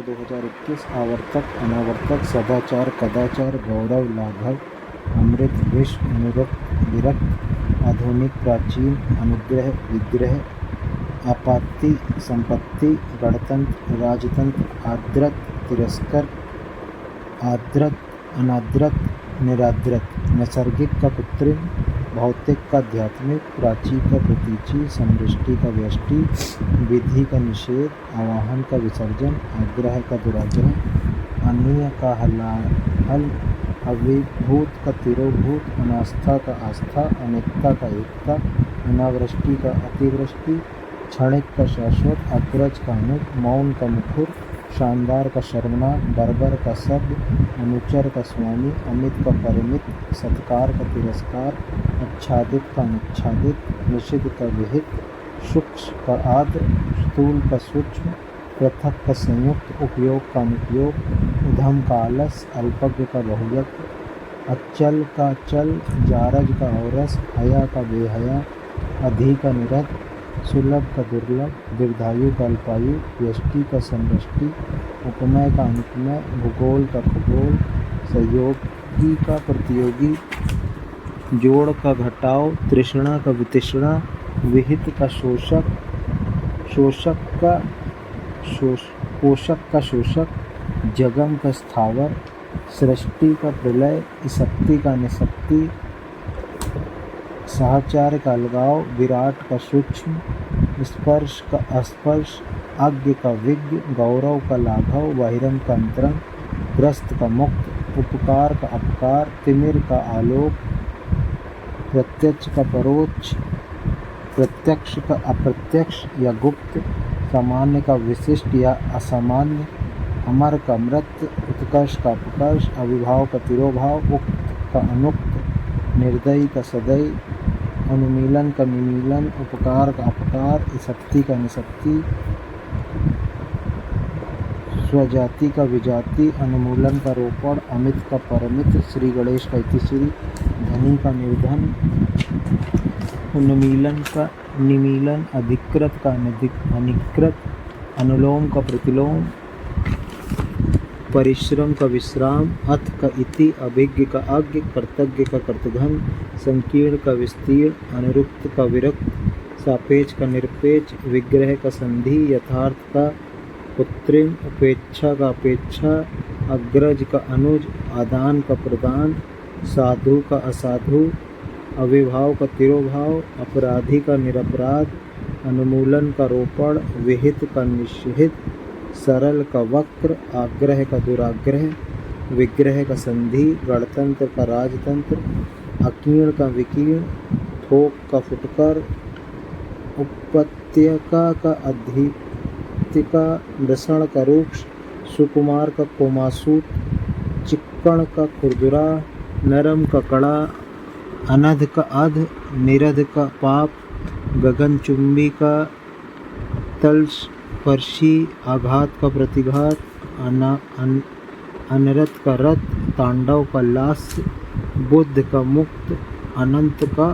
2021 आवर्तक अनावर्तक सदाचार कदाचार गौरव लाघव अमृत विश्व अनुरक्त विरक्त आधुनिक प्राचीन अनुग्रह विग्रह आपाति संपत्ति गणतंत्र राजतंत्र आद्रत तिरस्कर आद्रत अनाद्रत निराद्रत नैसर्गिक का कृत्रिम भौतिक का आध्यात्मिक प्राची का प्रतीची समृष्टि का व्यष्टि विधि का निषेध आवाहन का विसर्जन आग्रह का दुराग्रह अनीय का हलाहल अविभूत का तिरोभूत अनास्था का आस्था अनेकता का एकता अनावृष्टि का अतिवृष्टि क्षणिक का शाश्वत अग्रज का अनुज मौन का मुखर शानदार का शर्मनाक बर्बर का शब्द अनुचर का स्वामी अमित का परिमित सत्कार का तिरस्कार आच्छादित का अनुच्छादित निषिद्ध का विहित सूक्ष्म का आद्र स्थूल का सूक्ष्म पृथक का संयुक्त उपयोग का अनुपयोग उधम का आलस अल्पज्ञ का बहुयज्ञ अचल का चल जारज का औरस हया का बेहया अधि का निरध सुलभ का दुर्लभ दीर्घायु का अल्पायु व्यष्टि का समृष्टि उपमय का अनुपमय भूगोल का खगोल सहयोगी का प्रतियोगी जोड़ का घटाव तृष्णा का वितृष्णा विहित का शोषक पोषक का शोषक जगम का स्थावर सृष्टि का प्रलय शक्ति का निशक्ति सहचार का अलगाव विराट का सूक्ष्म स्पर्श का अस्पर्श अज्ञ का विज्ञ गौरव का लाघव बहिरंग का अंतरंग ग्रस्त का मुक्त उपकार का अपकार तिमिर का आलोक प्रत्यक्ष का परोक्ष प्रत्यक्ष का अप्रत्यक्ष या गुप्त सामान्य का विशिष्ट या असामान्य अमर का मृत उत्कर्ष का अपकर्ष अविभाव का तिरोभाव उक्त का अनुक्त निर्दयी का सदयी अनुमीलन का निमीलन उपकार का अपकार शक्ति का निशक्ति स्वजाति का विजाति अनुमूलन का रोपण अमित का परमित श्री गणेश का इतिश्री धनी का निर्धन उन्मीलन का निमीलन अधिकृत का अनिकृत अनुलोम का प्रतिलोम परिश्रम का विश्राम अथ का इति अभिज्ञ का अज्ञ कर्तज्ञ का कर्तघन संकीर्ण का विस्तीर्ण अनुरुक्त का विरक्त सापेक्ष का निरपेक्ष विग्रह का संधि यथार्थ का कृत्रिम उपेक्षा का अपेक्षा अग्रज का अनुज आदान का प्रदान साधु का असाधु अविभाव का तिरोभाव अपराधी का निरपराध अनुमूलन का रोपण विहित का निषिद्ध सरल का वक्र आग्रह का दुराग्रह विग्रह का संधि गणतंत्र का राजतंत्र अकीर्ण का विकीर्ण थोक का फुटकर उपत्यका का अधितिका दृषण का रूक्ष सुकुमार का कोमासूत चिक्कण का खुरदुरा नरम का कड़ा अनध का अध निरध का पाप गगनचुंबी का तलस्पर्शी आघात का प्रतिघात अनरत का रत तांडव का लास्य बुद्ध का मुक्त अनंत का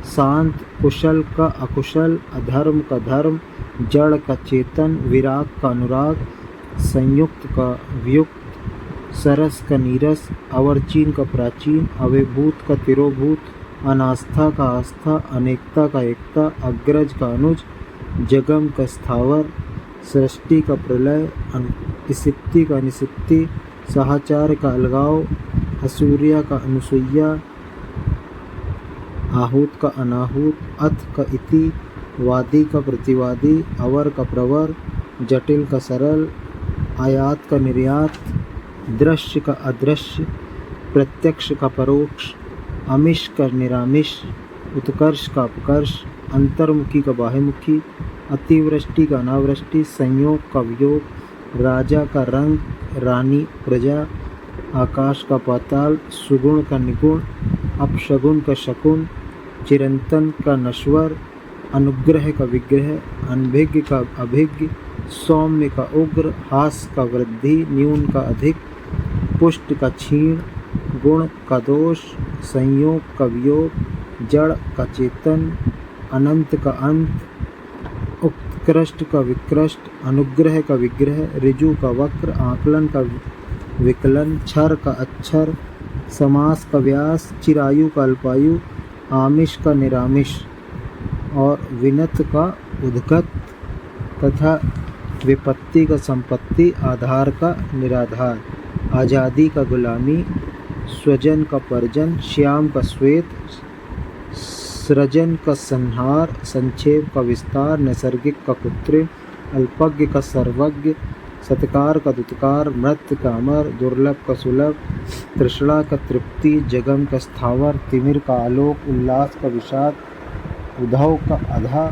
शांत कुशल का अकुशल अधर्म का धर्म जड़ का चेतन विराग का अनुराग संयुक्त का वियुक्त सरस का नीरस अवर्चीन का प्राचीन अविभूत का तिरोभूत अनास्था का आस्था अनेकता का एकता अग्रज का अनुज जगम का स्थावर सृष्टि का प्रलय इसिप्ति का निसिप्ति सहाचार का अलगाव असूर्या का अनुसुईया आहूत का अनाहूत अथ का इति वादी का प्रतिवादी अवर का प्रवर जटिल का सरल आयात का निर्यात दृश्य का अदृश्य प्रत्यक्ष का परोक्ष अमिश का निरामिश उत्कर्ष का अपकर्ष अंतर्मुखी का बाह्यमुखी अतिवृष्टि का अनावृष्टि संयोग का वियोग राजा का रंग रानी प्रजा आकाश का पाताल सुगुण का निगुण अपशगुन का शकुन चिरंतन का नश्वर अनुग्रह का विग्रह अनभिज्ञ का अभिज्ञ सौम्य का उग्र हास का वृद्धि न्यून का अधिक पुष्ट का क्षीण गुण का दोष संयोग का वियोग जड़ का चेतन अनंत का अंत उक्त उत्कृष्ट का विकृष्ट, अनुग्रह का विग्रह, ऋजु का वक्र, आकलन का विकलन, क्षर का अक्षर, समास का व्यास, चिरायु का अल्पायु, आमिष का निरामिष और विनत का उद्गत तथा विपत्ति का संपत्ति, आधार का निराधार, आज़ादी का गुलामी, स्वजन का परिजन, श्याम का श्वेत, सृजन का संहार, संक्षेप का विस्तार, नैसर्गिक का कृत्रिम, अल्पज्ञ का सर्वज्ञ, सत्कार का दुत्कार, मृत का अमर, दुर्लभ का सुलभ, तृष्णा का तृप्ति, जगम का स्थावर, तिमिर का आलोक, उल्लास का विषाद, उद्धव का अधा,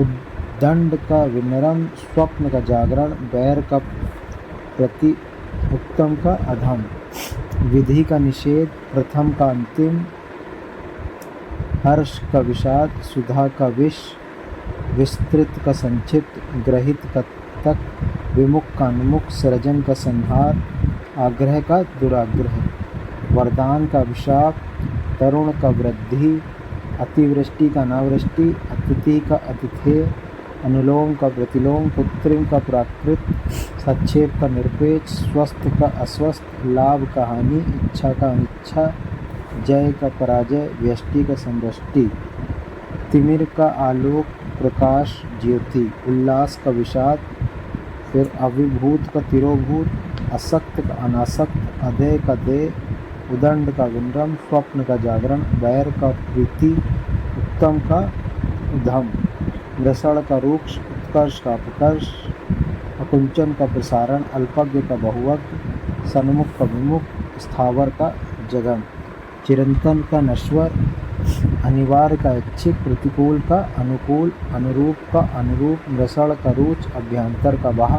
उद्दंड का विनरम, स्वप्न का जागरण, बैर का प्रति, उत्तम का अधम, विधि का निषेध, प्रथम का अंतिम, हर्ष का विषाद, सुधा का विष, विस्तृत का संक्षिप्त, ग्रहित का तक, विमुख का उन्मुख, सृजन का संहार, आग्रह का दुराग्रह, वरदान का अभिशाप, तरुण का वृद्धि, अतिवृष्टि का अनावृष्टि, अतिथि का अतिथेय, अनुलोम का प्रतिलोम, कृत्रिम का प्राकृत, संक्षेप का निरपेक्ष, स्वस्थ का अस्वस्थ, लाभ का हानि, इच्छा का अनिच्छा, जय का पराजय, व्यष्टि का समष्टि, तिमिर का आलोक, प्रकाश ज्योति, उल्लास का विषाद, फिर अविभूत का तिरोभूत, असक्त का अनासक्त, अधेय का देय, उदंड का विनम्र, स्वप्न का जागरण, बैर का प्रीति, उत्तम का उद्धम, रसड़ का रूक्ष, उत्कर्ष का अपकर्ष, अकुंचन का प्रसारण, अल्पज्ञ का बहुवज्ञ, सन्मुख का विमुख, स्थावर का जगम, चिरंतन का नश्वर, अनिवार्य का ऐच्छिक, प्रतिकूल का अनुकूल, अनुरूप का अनुरूप, रसड़ का रुच, अभ्यंतर का बाह,